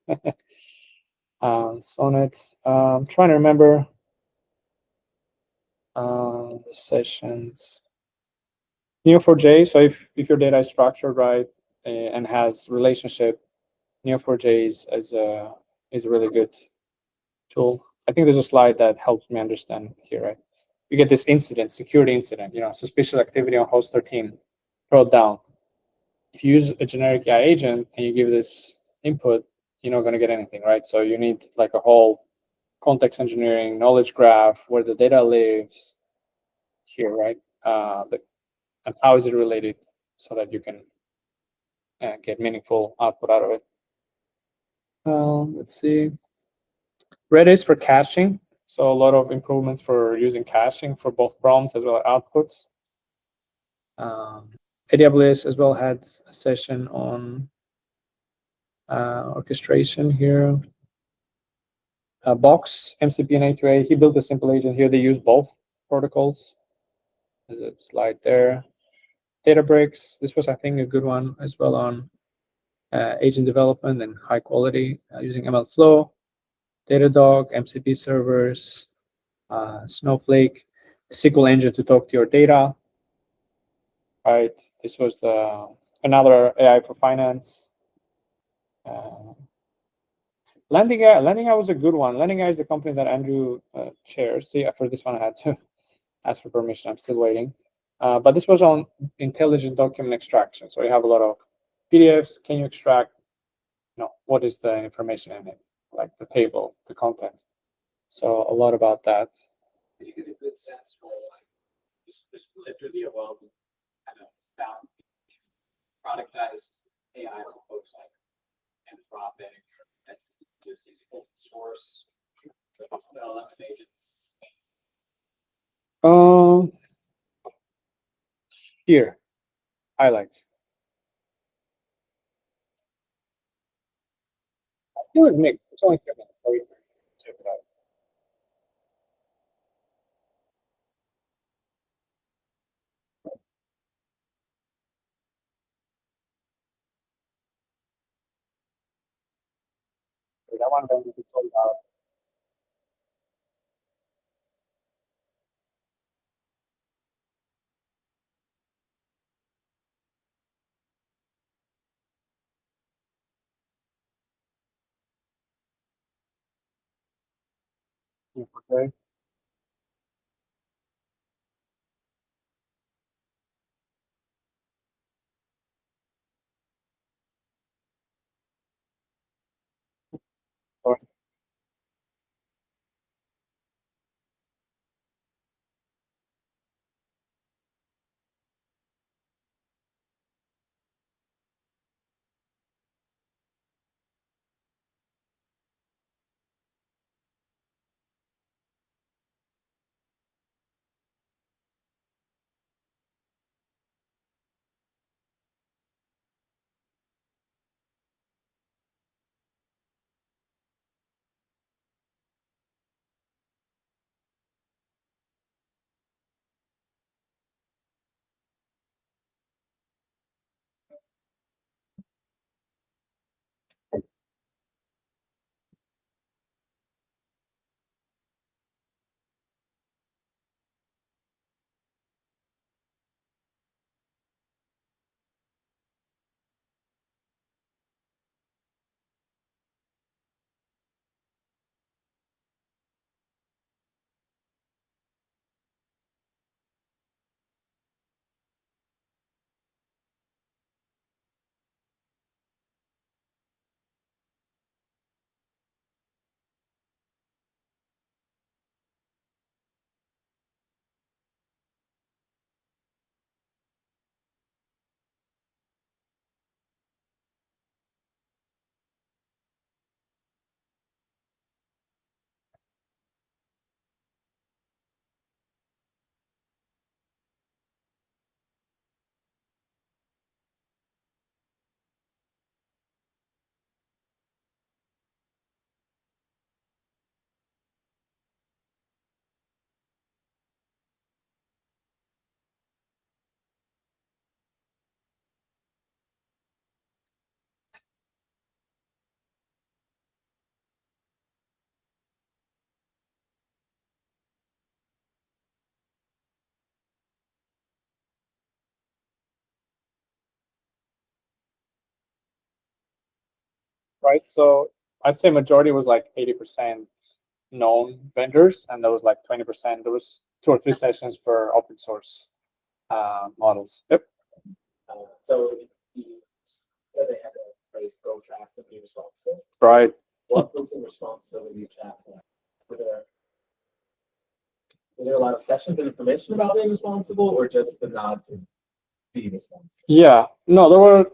S1: Sonnet. I'm trying to remember the sessions. Neo4j. So if your data is structured right and has relationship, Neo4j is a really good tool. I think there's a slide that helps me understand here, right? You get this incident, security incident, suspicious activity on host 13, throw it down. If you use a generic AI agent and you give this input, you're not going to get anything, right? So you need like a whole context engineering, knowledge graph, where the data lives here, right? And how is it related so that you can get meaningful output out of it. Let's see. Redis for caching. So a lot of improvements for using caching for both prompts as well as outputs. AWS as well had a session on orchestration here. Box, MCP and A2A, he built a simple agent here. They use both protocols. There's a slide there. Databricks, this was, I think, a good one as well on agent development and high quality using MLflow. Datadog, MCP servers, Snowflake, SQL engine to talk to your data. Right, this was another AI for finance. Landing AI was a good one. Landing AI is the company that Andrew chairs. See, for this one I had to ask for permission. I'm still waiting. But this was on intelligent document extraction. So you have a lot of PDFs. Can you extract, what is the information in it, like the table, the content? So a lot about that.
S3: You get a good sense for like this literally about kind of found productized AI on folks like Anthropic, that just using open source, LLM agents.
S1: Here, highlights. It was mixed. It's only 7 minutes. So we check it out. So that one then we can sort out. Okay. Right. So I'd say majority was like 80% known vendors, and there was like 20%. There was 2 or 3 sessions for open source models. Yep.
S5: So you said they had a phrase go fast and be responsible.
S1: Right.
S5: What was the responsibility of that? Were there a lot of sessions and information about being responsible, or just the nod to be responsible?
S1: Yeah. No, there were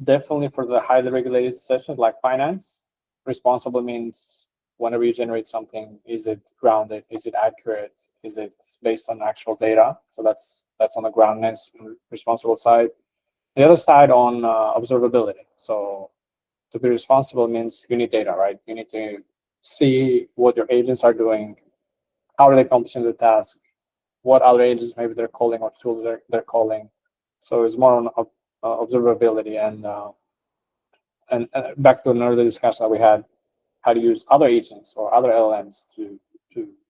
S1: definitely for the highly regulated sessions like finance. Responsible means whenever you generate something, is it grounded? Is it accurate? Is it based on actual data? So that's on the groundness and responsible side. The other side on observability. So to be responsible means you need data, right? You need to see what your agents are doing, how are they accomplishing the task, what other agents maybe they're calling or tools they're calling. So it's more on observability and back to another discussion that we had, how to use other agents or other LLMs to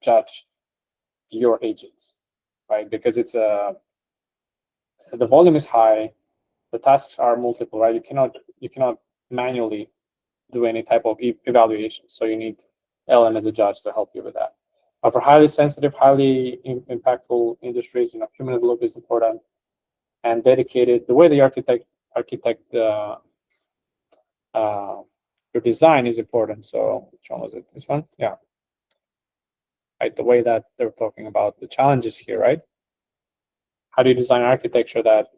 S1: judge your agents, right? Because it's the volume is high, the tasks are multiple, right? You cannot manually do any type of evaluation, so you need LLM as a judge to help you with that. But for highly sensitive, highly impactful industries, human in the loop is important, and dedicated. The way the architect your design is important. So which one was it? This one? Yeah. Right. The way that they're talking about the challenges here, right? How do you design architecture that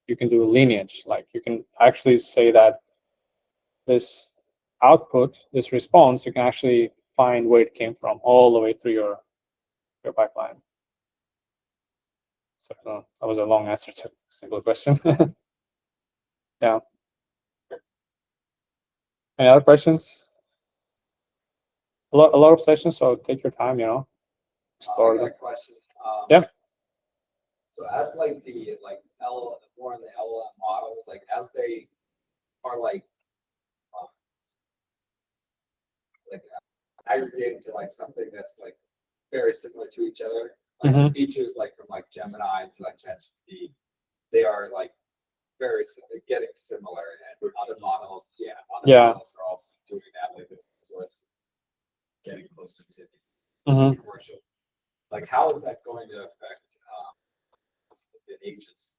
S1: you can do lineage? Like you can actually say that this output, this response, you can actually find where it came from all the way through your pipeline. So that was a long answer to a simple question. Yeah. Any other questions? A lot of sessions, so take your time, explore
S3: I got
S1: them.
S3: a question.
S1: Yeah.
S3: So as like the more in the LLM models, like as they are um, like aggregating to like something that's like very similar to each other, like the features like from like Gemini to like ChatGPT, they are like getting similar, and other models, models are also doing that, like the source getting closer to
S1: Mhm.
S3: commercial. Like, how is that going to affect the agents?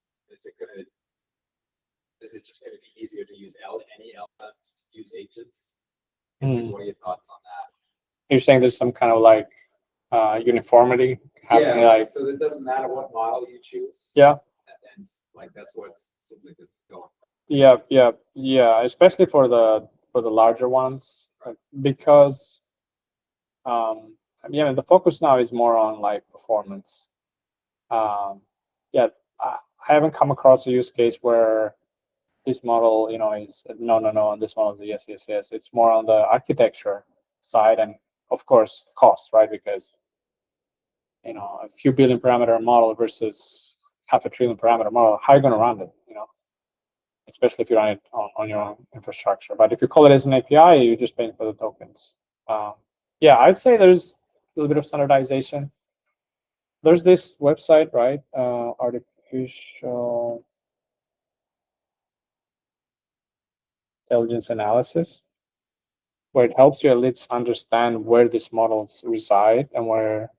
S3: Is it just going to be easier to use any LLMs to use agents? What are your thoughts on that?
S1: You're saying there's some kind of like uniformity happening, like
S3: so it doesn't matter what model you choose.
S1: yeah,
S3: And like that's what's simply going.
S1: yeah, especially for the larger ones, because the focus now is more on like performance. Yeah, I haven't come across a use case where this model, is no, and this model is yes. It's more on the architecture side, and of course cost, right? Because a few billion parameter model versus half a trillion parameter model, how are you going to run it? Especially if you run it on your own infrastructure. But if you call it as an API, you're just paying for the tokens. Yeah, I'd say there's a little bit of standardization. There's this website, right? Artificial intelligence analysis, where it helps you at least understand where these models reside and where,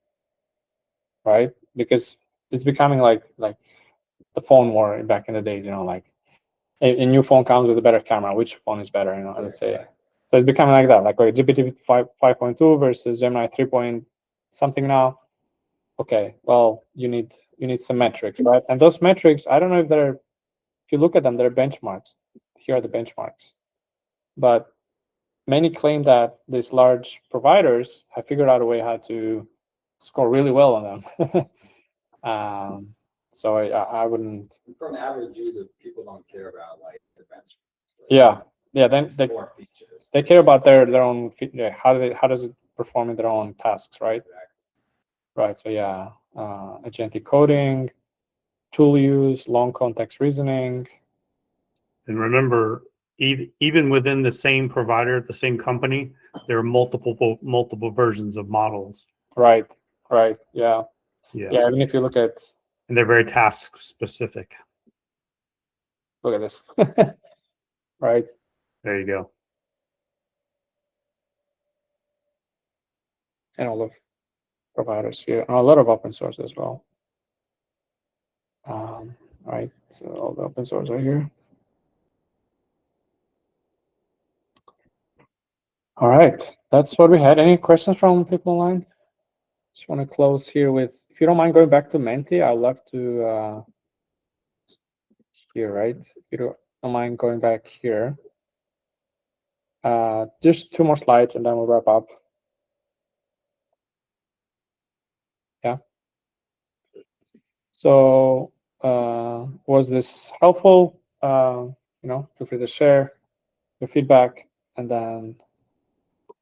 S1: right? Because it's becoming like the phone war back in the days, like a new phone comes with a better camera. Which phone is better, let's say. So it's becoming like that, like GPT 5.2 versus Gemini 3 point something now. Okay, well, you need some metrics, right? And those metrics, I don't know if you look at them, they're benchmarks. Here are the benchmarks. But many claim that these large providers have figured out a way how to score really well on them. So I wouldn't.
S3: From average user, people don't care about like the benchmarks.
S1: Yeah. Then they care about their own. How does it perform in their own tasks, right?
S3: Exactly.
S1: Right. So yeah, agentic coding, tool use, long context reasoning.
S2: And remember, even within the same provider, the same company, there are multiple versions of models.
S1: Right. Yeah.
S2: Yeah.
S1: Even if you look at,
S2: and they're very task specific.
S1: Look at this. Right.
S2: There you go.
S1: And all of providers here, and a lot of open source as well. Right. So all the open source are here. All right. That's what we had. Any questions from people online? Just want to close here with, if you don't mind going back to Menti, I'd love to here, right? If you don't mind going back here. Just 2 more slides and then we'll wrap up. Yeah. So was this helpful? Feel free to share your feedback. And then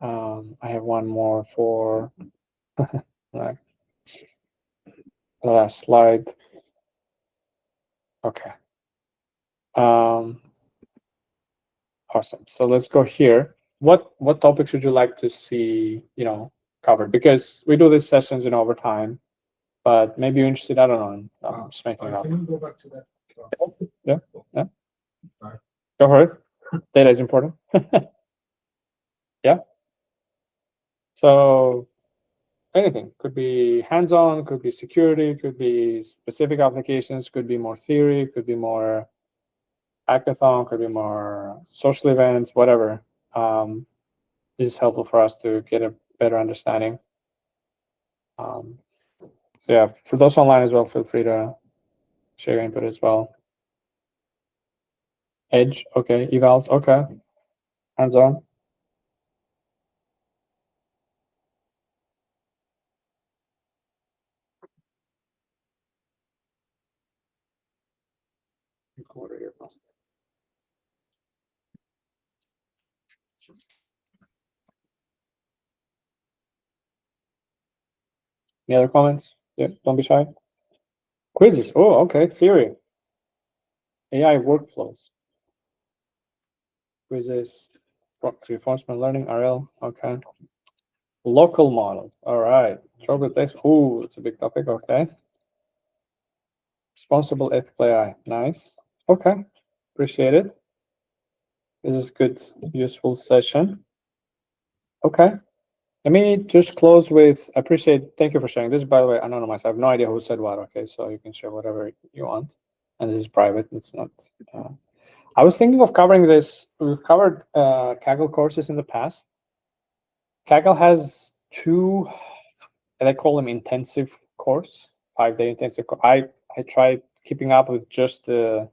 S1: I have one more for the last slide. Okay. Awesome. So let's go here. What topics would you like to see, covered? Because we do these sessions, over time, but maybe you're interested, I don't know, I'm just making it up.
S4: Can you go back to that?
S1: Yeah.
S4: Sorry.
S1: Go for it. Data is important. Yeah. So anything, could be hands-on, could be security, could be specific applications, could be more theory, could be more hackathon, could be more social events, whatever. This is helpful for us to get a better understanding. So yeah, for those online as well, feel free to share your input as well. Edge, okay. Evals, okay. Hands-on. Any other comments? Yeah, don't be shy. Quizzes, oh, okay. Theory. AI workflows. Quizzes, reinforcement learning, RL, okay. Local model, all right. Robot based, ooh, it's a big topic, okay. Responsible ethical AI, nice. Okay, appreciate it. This is good, useful session. Okay, Let me just close with, thank you for sharing this. By the way, anonymous. I have no idea who said what. Okay, so you can share whatever you want, and this is private. It's not. I was thinking of covering this. We've covered Kaggle courses in the past. Kaggle has two, and I call them intensive course, 5-day intensive. I tried keeping up with just the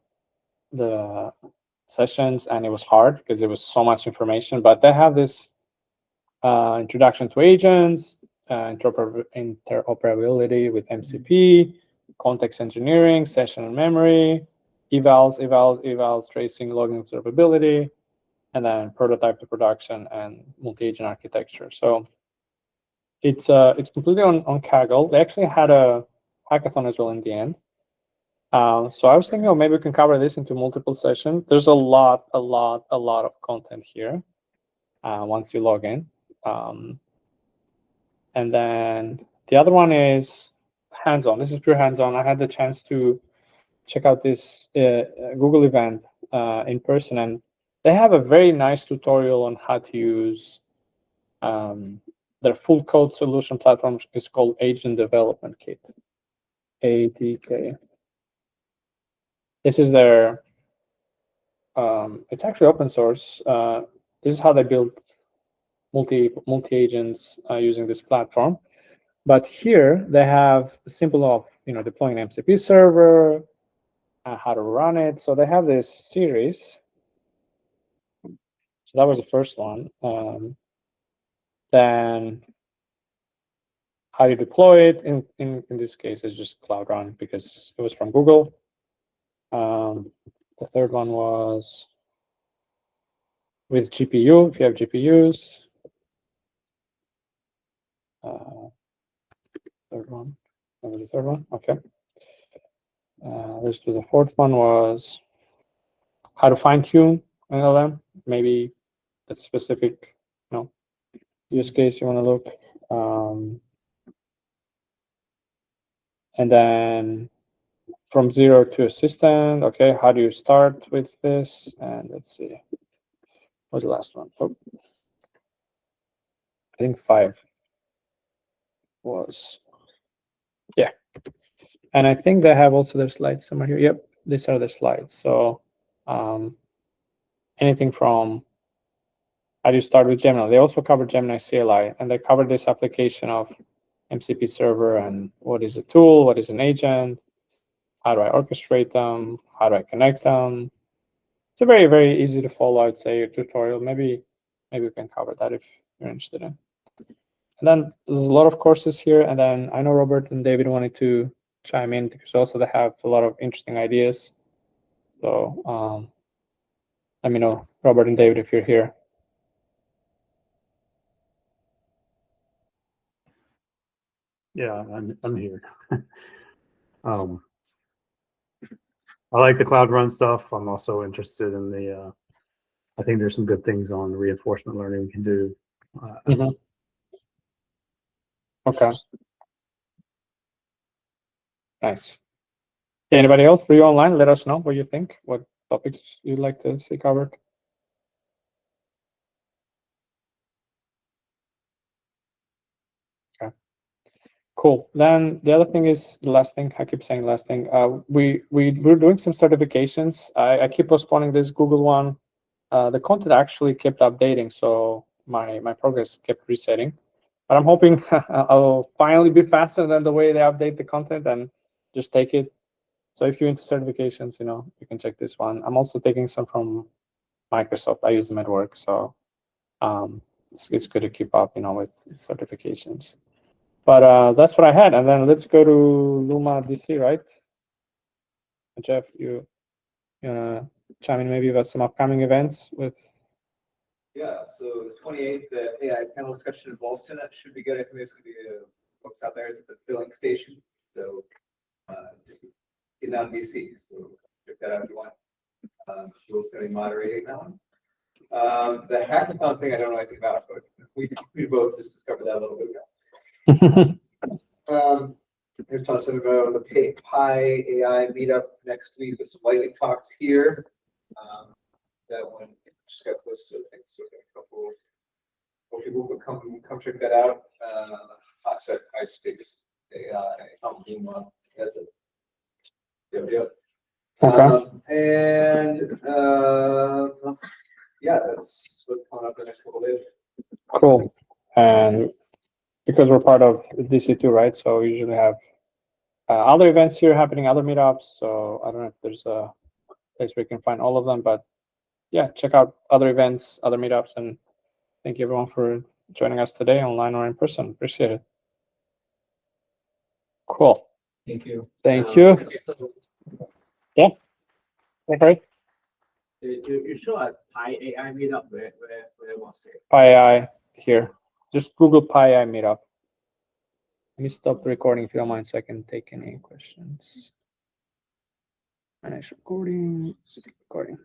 S1: sessions, and it was hard because there was so much information. But they have this introduction to agents, interoperability with MCP, context engineering, session and memory, evals, tracing, logging observability, and then prototype to production and multi-agent architecture. So it's completely on Kaggle. They actually had a hackathon as well in the end. So I was thinking, oh, maybe we can cover this into multiple sessions. There's a lot of content here once you log in. And then the other one is hands-on. This is pure hands-on. I had the chance to check out this Google event in person, and they have a very nice tutorial on how to use their full code solution platform. It's called Agent Development Kit, ADK. This is their, it's actually open source. This is how they build multi-agents using this platform. But here they have a simple of deploying an MCP server, how to run it. So they have this series. So that was the first one. Then how you deploy it. In this case, it's just Cloud Run because it was from Google. The third one was with GPU, if you have GPUs. Third one. Remember the third one? Okay. Let's do the fourth one was how to fine-tune an LLM. Maybe a specific use case you want to look. And then from zero to assistant. Okay, how do you start with this? And let's see. What's the last one? Oh, I think 5 was, yeah. And I think they have also their slides somewhere here. Yep, these are the slides. So anything from how do you start with Gemini? They also cover Gemini CLI, and they cover this application of MCP server and what is a tool, what is an agent, how do I orchestrate them, how do I connect them. It's a very, very easy to follow, I'd say, tutorial. Maybe we can cover that if you're interested in. And then there's a lot of courses here. And then I know Robert and David wanted to chime in because also they have a lot of interesting ideas. So let me know, Robert and David, if you're here.
S2: Yeah, I'm here. I like the Cloud Run stuff. I'm also interested in the, I think there's some good things on reinforcement learning we can do.
S1: Okay. Nice. Anybody else for you online? Let us know what you think, what topics you'd like to see covered. Okay. Cool. Then the other thing is the last thing. I keep saying last thing. We're doing some certifications. I keep postponing this Google one. The content actually kept updating, so my progress kept resetting. But I'm hoping I'll finally be faster than the way they update the content and just take it. So if you're into certifications, you can check this one. I'm also taking some from Microsoft. I use them at work, so it's good to keep up, with certifications. But that's what I had. And then let's go to Luma DC, right? Jeff, you chime in maybe about some upcoming events with.
S4: Yeah, so the 28th, the AI panel discussion in Boston, that should be good. I think there's going to be folks out there. It's at the filling station. So in down DC. So check that out if you want. Will's going to be moderating that one. The hackathon thing, I don't know anything about, but we both just discovered that a little bit ago. There's talking about the Pi AI meetup next week with some lightning talks here. That one just got posted, I think, so a couple people would come check that out. Offset I Space AI.
S5: Something,
S4: That's it. Yep.
S1: Okay.
S4: Yeah, that's what's coming up the next couple of days.
S1: Cool. And because we're part of DC2, right? So we usually have other events here happening, other meetups. So I don't know if there's a place where you can find all of them, but yeah, check out other events, other meetups, and thank you everyone for joining us today, online or in person. Appreciate it. Cool.
S5: Thank you.
S1: Thank you. Yeah. Okay.
S3: You show a Pi AI meetup where was it?
S1: Pi AI here. Just Google Pi AI meetup. Let me stop recording if you don't mind so I can take any questions. Manage recording. Recording.